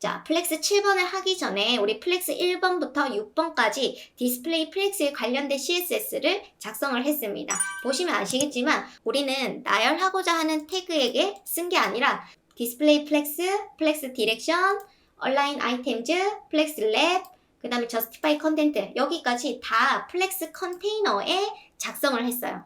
자, 플렉스 7번을 하기 전에 우리 플렉스 1번부터 6번까지 디스플레이 플렉스에 관련된 CSS를 작성을 했습니다. 보시면 아시겠지만 우리는 나열하고자 하는 태그에게 쓴 게 아니라 디스플레이 플렉스, 플렉스 디렉션, 얼라인 아이템즈, 플렉스 랩, 그 다음에 저스티파이 컨텐트 여기까지 다 플렉스 컨테이너에 작성을 했어요.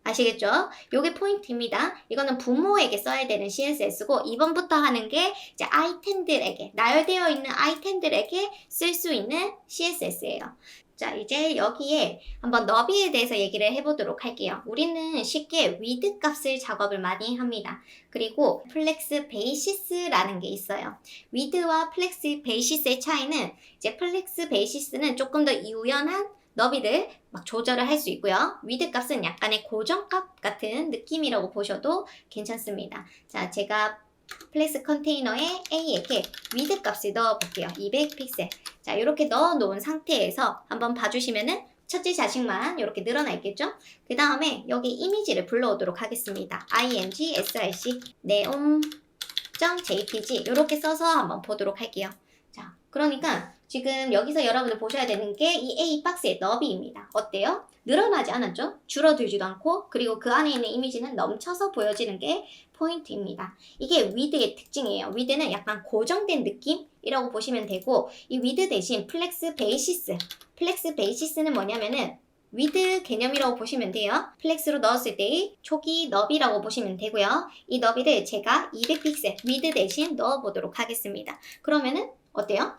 아시겠죠? 요게 포인트입니다. 이거는 부모에게 써야 되는 CSS고 2번부터 하는 게 이제 아이템들에게 나열되어 있는 아이템들에게 쓸 수 있는 CSS예요. 자, 이제 여기에 한번 너비에 대해서 얘기를 해보도록 할게요. 우리는 쉽게 위드 값을 작업을 많이 합니다. 그리고 플렉스 베이시스라는 게 있어요. 위드와 플렉스 베이시스의 차이는 이제 플렉스 베이시스는 조금 더 유연한 너비를 막 조절을 할 수 있고요. 위드 값은 약간의 고정값 같은 느낌이라고 보셔도 괜찮습니다. 자, 제가 플렉스 컨테이너에 A에게 위드 값을 넣어볼게요. 200픽셀. 자, 이렇게 넣어놓은 상태에서 한번 봐주시면은 첫째 자식만 이렇게 늘어나 있겠죠? 그 다음에 여기 이미지를 불러오도록 하겠습니다. img.src neom.jpg 이렇게 써서 한번 보도록 할게요. 자, 그러니까 지금 여기서 여러분들 보셔야 되는 게 이 A 박스의 너비입니다. 어때요? 늘어나지 않았죠? 줄어들지도 않고 그리고 그 안에 있는 이미지는 넘쳐서 보여지는 게 포인트입니다. 이게 위드의 특징이에요. 위드는 약간 고정된 느낌이라고 보시면 되고 이 위드 대신 플렉스 베이시스 플렉스 베이시스는 뭐냐면은 위드 개념이라고 보시면 돼요. 플렉스로 넣었을 때의 초기 너비라고 보시면 되고요. 이 너비를 제가 200픽셀 위드 대신 넣어보도록 하겠습니다. 그러면은 어때요?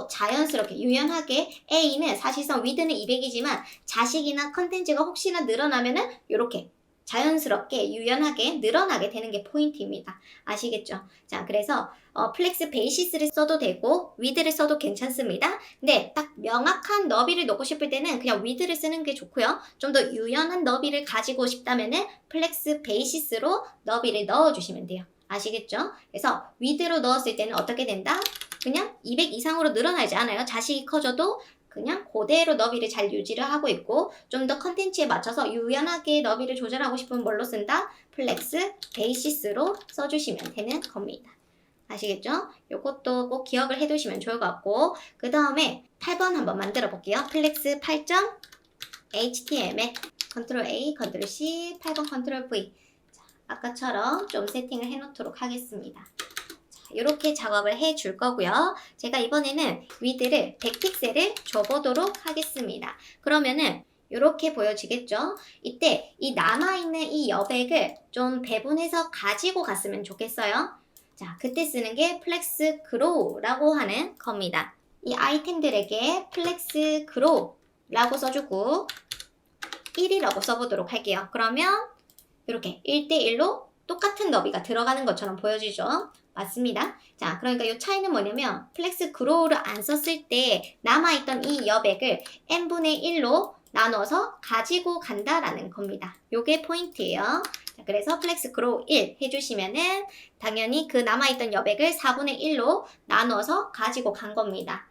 자연스럽게 유연하게 A는 사실상 위드는 200이지만 자식이나 컨텐츠가 혹시나 늘어나면은 이렇게 자연스럽게 유연하게 늘어나게 되는 게 포인트입니다. 아시겠죠? 자, 그래서 플렉스 베이시스를 써도 되고 위드를 써도 괜찮습니다. 근데 딱 명확한 너비를 넣고 싶을 때는 그냥 위드를 쓰는 게 좋고요. 좀 더 유연한 너비를 가지고 싶다면은 플렉스 베이시스로 너비를 넣어주시면 돼요. 아시겠죠? 그래서 위드로 넣었을 때는 어떻게 된다? 그냥 200 이상으로 늘어나지 않아요. 자식이 커져도 그냥 그대로 너비를 잘 유지를 하고 있고 좀 더 컨텐츠에 맞춰서 유연하게 너비를 조절하고 싶으면 뭘로 쓴다? 플렉스 베이시스로 써주시면 되는 겁니다. 아시겠죠? 요것도 꼭 기억을 해두시면 좋을 것 같고 그 다음에 8번 한번 만들어 볼게요. 플렉스 8.html 컨트롤 A, 컨트롤 C, 8번 컨트롤 V 자, 아까처럼 좀 세팅을 해놓도록 하겠습니다. 이렇게 작업을 해줄 거고요. 제가 이번에는 위드를 100픽셀을 줘보도록 하겠습니다. 그러면은 이렇게 보여지겠죠? 이때 이 남아있는 이 여백을 좀 배분해서 가지고 갔으면 좋겠어요. 자, 그때 쓰는 게 플렉스 그로우라고 하는 겁니다. 이 아이템들에게 플렉스 그로우라고 써주고 1이라고 써보도록 할게요. 그러면 이렇게 1대1로 똑같은 너비가 들어가는 것처럼 보여지죠? 맞습니다. 자, 그러니까 이 차이는 뭐냐면 플렉스 그로우를 안 썼을 때 남아있던 이 여백을 n분의 1로 나눠서 가지고 간다라는 겁니다. 요게 포인트예요. 자, 그래서 플렉스 그로우 1 해주시면은 당연히 그 남아있던 여백을 4분의 1로 나눠서 가지고 간 겁니다.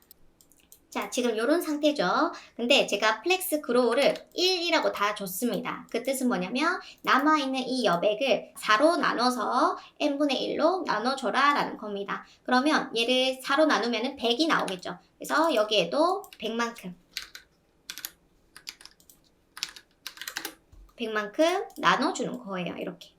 자, 지금 요런 상태죠. 근데 제가 플렉스 그로우를 1이라고 다 줬습니다. 그 뜻은 뭐냐면 남아있는 이 여백을 4로 나눠서 n분의 1로 나눠줘라 라는 겁니다. 그러면 얘를 4로 나누면 100이 나오겠죠. 그래서 여기에도 100만큼 나눠주는 거예요. 이렇게.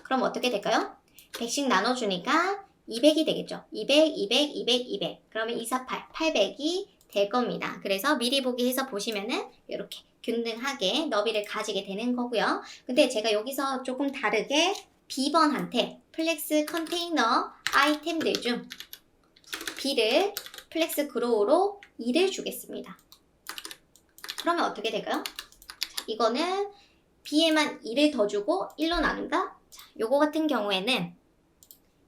그럼 어떻게 될까요? 100씩 나눠주니까 200이 되겠죠. 200, 200, 200, 200. 그러면 248, 800이 될 겁니다. 그래서 미리 보기 해서 보시면은 이렇게 균등하게 너비를 가지게 되는 거고요. 근데 제가 여기서 조금 다르게 B번한테 플렉스 컨테이너 아이템들 중 B를 플렉스 그로우로 2를 주겠습니다. 그러면 어떻게 될까요? 자, 이거는 B에만 2를 더 주고 1로 나눈다? 자, 요거 같은 경우에는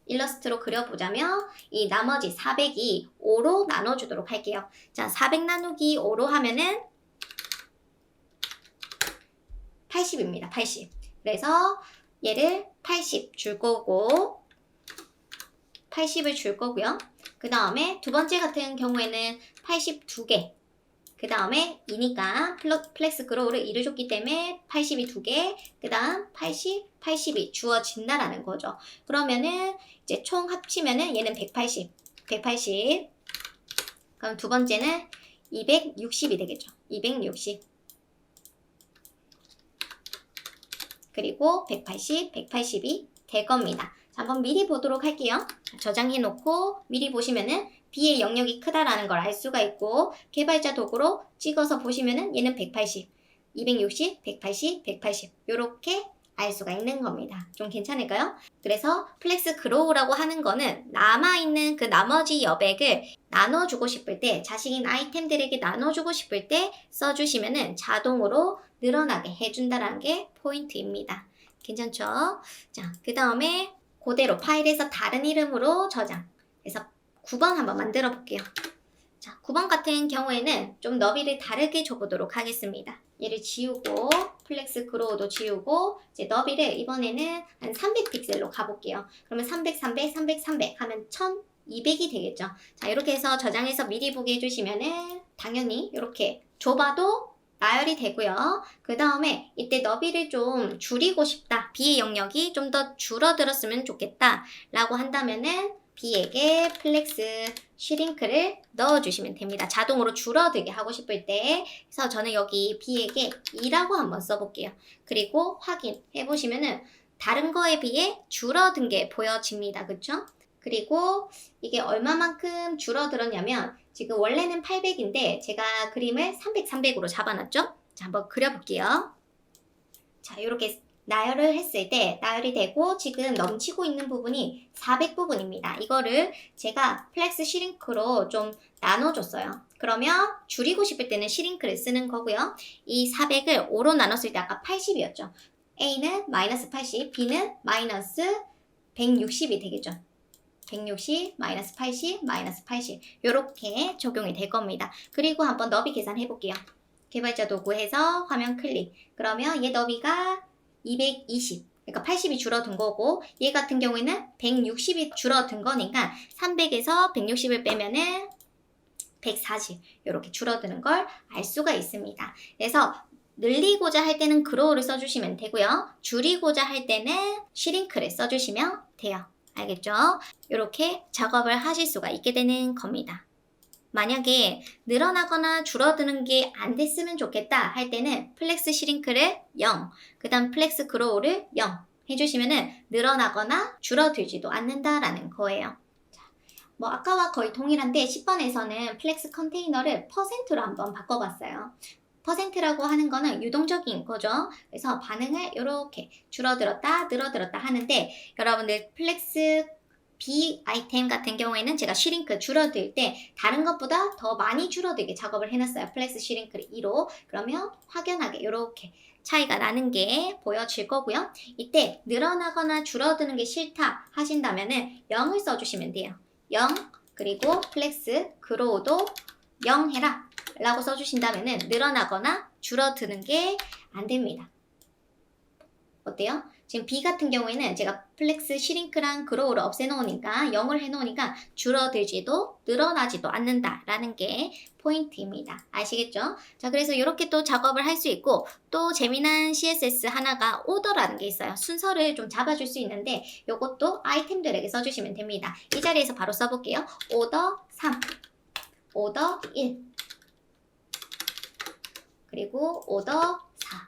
일러스트로 그려보자면 이 나머지 400이 5로 나눠주도록 할게요. 자, 400 나누기 5로 하면은 80입니다. 80. 그래서 얘를 80 줄 거고 80을 줄 거고요. 그 다음에 두 번째 같은 경우에는 82개 그 다음에 2니까 플렉스 그로우를 2를 줬기 때문에 80이 2개, 그 다음 80, 80이 주어진다라는 거죠. 그러면은 이제 총 합치면은 얘는 180, 180. 그럼 두 번째는 260이 되겠죠. 260. 그리고 180, 180이 될 겁니다. 자, 한번 미리 보도록 할게요. 저장해 놓고 미리 보시면은 B의 영역이 크다라는 걸 알 수가 있고 개발자 도구로 찍어서 보시면은 얘는 180, 260, 180, 180 요렇게 알 수가 있는 겁니다. 좀 괜찮을까요? 그래서 플렉스 그로우라고 하는 거는 남아있는 그 나머지 여백을 나눠주고 싶을 때 자식인 아이템들에게 나눠주고 싶을 때 써주시면은 자동으로 늘어나게 해준다는 게 포인트입니다. 괜찮죠? 자, 그 다음에 그대로 파일에서 다른 이름으로 저장. 그래서 9번 한번 만들어 볼게요. 자, 9번 같은 경우에는 좀 너비를 다르게 줘보도록 하겠습니다. 얘를 지우고 플렉스 그로우도 지우고 이제 너비를 이번에는 한 300픽셀로 가볼게요. 그러면 300, 300, 300, 300 하면 1200이 되겠죠. 자, 이렇게 해서 저장해서 미리 보게 해주시면은 당연히 이렇게 좁아도 나열이 되고요. 그 다음에 이때 너비를 좀 줄이고 싶다. B의 영역이 좀 더 줄어들었으면 좋겠다. 라고 한다면은 B에게 플렉스 슈링크를 넣어주시면 됩니다. 자동으로 줄어들게 하고 싶을 때. 그래서 저는 여기 B에게 2라고 한번 써볼게요. 그리고 확인해보시면은 다른 거에 비해 줄어든 게 보여집니다. 그쵸? 그리고 이게 얼마만큼 줄어들었냐면 지금 원래는 800인데 제가 그림을 300, 300으로 잡아놨죠? 자, 한번 그려볼게요. 자, 이렇게 나열을 했을 때 나열이 되고 지금 넘치고 있는 부분이 400 부분입니다. 이거를 제가 플렉스 슈링크로 좀 나눠줬어요. 그러면 줄이고 싶을 때는 슈링크를 쓰는 거고요. 이 400을 5로 나눴을 때 아까 80이었죠. A는 마이너스 80, B는 마이너스 160이 되겠죠. 160, 마이너스 80, 마이너스 80 이렇게 적용이 될 겁니다. 그리고 한번 너비 계산해 볼게요. 개발자 도구에서 화면 클릭. 그러면 얘 너비가 220, 그러니까 80이 줄어든 거고 얘 같은 경우에는 160이 줄어든 거니까 300에서 160을 빼면은 140 이렇게 줄어드는 걸 알 수가 있습니다. 그래서 늘리고자 할 때는 그로우를 써주시면 되고요. 줄이고자 할 때는 슈링크를 써주시면 돼요. 알겠죠? 이렇게 작업을 하실 수가 있게 되는 겁니다. 만약에 늘어나거나 줄어드는 게 안 됐으면 좋겠다 할 때는 플렉스 슈링크를 0, 그 다음 플렉스 그로우를 0 해주시면은 늘어나거나 줄어들지도 않는다라는 거예요. 자, 뭐 아까와 거의 동일한데 10번에서는 플렉스 컨테이너를 %로 한번 바꿔봤어요. %라고 하는 거는 유동적인 거죠. 그래서 반응을 이렇게 줄어들었다, 늘어들었다 하는데 여러분들 플렉스 B 아이템 같은 경우에는 제가 슈링크 줄어들 때 다른 것보다 더 많이 줄어들게 작업을 해놨어요. 플렉스 슈링크를 2로. 그러면 확연하게 이렇게 차이가 나는 게 보여질 거고요. 이때 늘어나거나 줄어드는 게 싫다 하신다면은 0을 써주시면 돼요. 0 그리고 플렉스 그로우도 0 해라 라고 써주신다면은 늘어나거나 줄어드는 게 안 됩니다. 어때요? 지금 B 같은 경우에는 제가 플렉스 슈링크랑 그로우를 없애놓으니까 0을 해놓으니까 줄어들지도 늘어나지도 않는다라는 게 포인트입니다. 아시겠죠? 자, 그래서 이렇게 또 작업을 할 수 있고 또 재미난 CSS 하나가 오더라는 게 있어요. 순서를 좀 잡아줄 수 있는데 이것도 아이템들에게 써주시면 됩니다. 이 자리에서 바로 써볼게요. 오더 3, 오더 1, 그리고 오더 4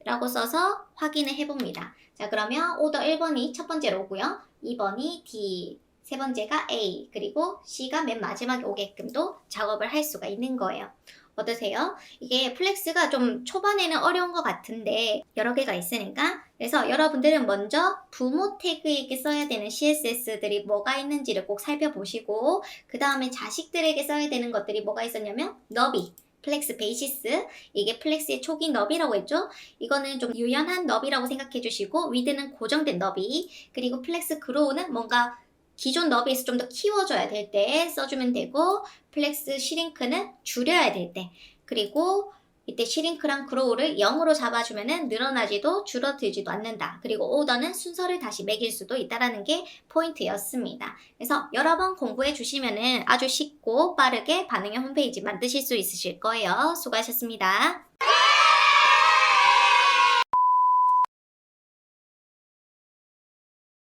라고 써서 확인을 해봅니다. 자, 그러면 오더 1번이 첫 번째로 오고요. 2번이 D, 세 번째가 A, 그리고 C가 맨 마지막에 오게끔도 작업을 할 수가 있는 거예요. 어떠세요? 이게 플렉스가 좀 초반에는 어려운 것 같은데 여러 개가 있으니까 그래서 여러분들은 먼저 부모 태그에게 써야 되는 CSS들이 뭐가 있는지를 꼭 살펴보시고 그 다음에 자식들에게 써야 되는 것들이 뭐가 있었냐면 너비, 플렉스 베이시스, 이게 플렉스의 초기 너비라고 했죠? 이거는 좀 유연한 너비라고 생각해 주시고 위드는 고정된 너비, 그리고 플렉스 그로우는 뭔가 기존 너비에서 좀 더 키워줘야 될 때 써주면 되고 플렉스 슈링크는 줄여야 될 때, 그리고 이때 시링크랑 그로우를 0으로 잡아주면은 늘어나지도 줄어들지도 않는다. 그리고 오더는 순서를 다시 매길 수도 있다라는 게 포인트였습니다. 그래서 여러 번 공부해 주시면은 아주 쉽고 빠르게 반응형 홈페이지 만드실 수 있으실 거예요. 수고하셨습니다.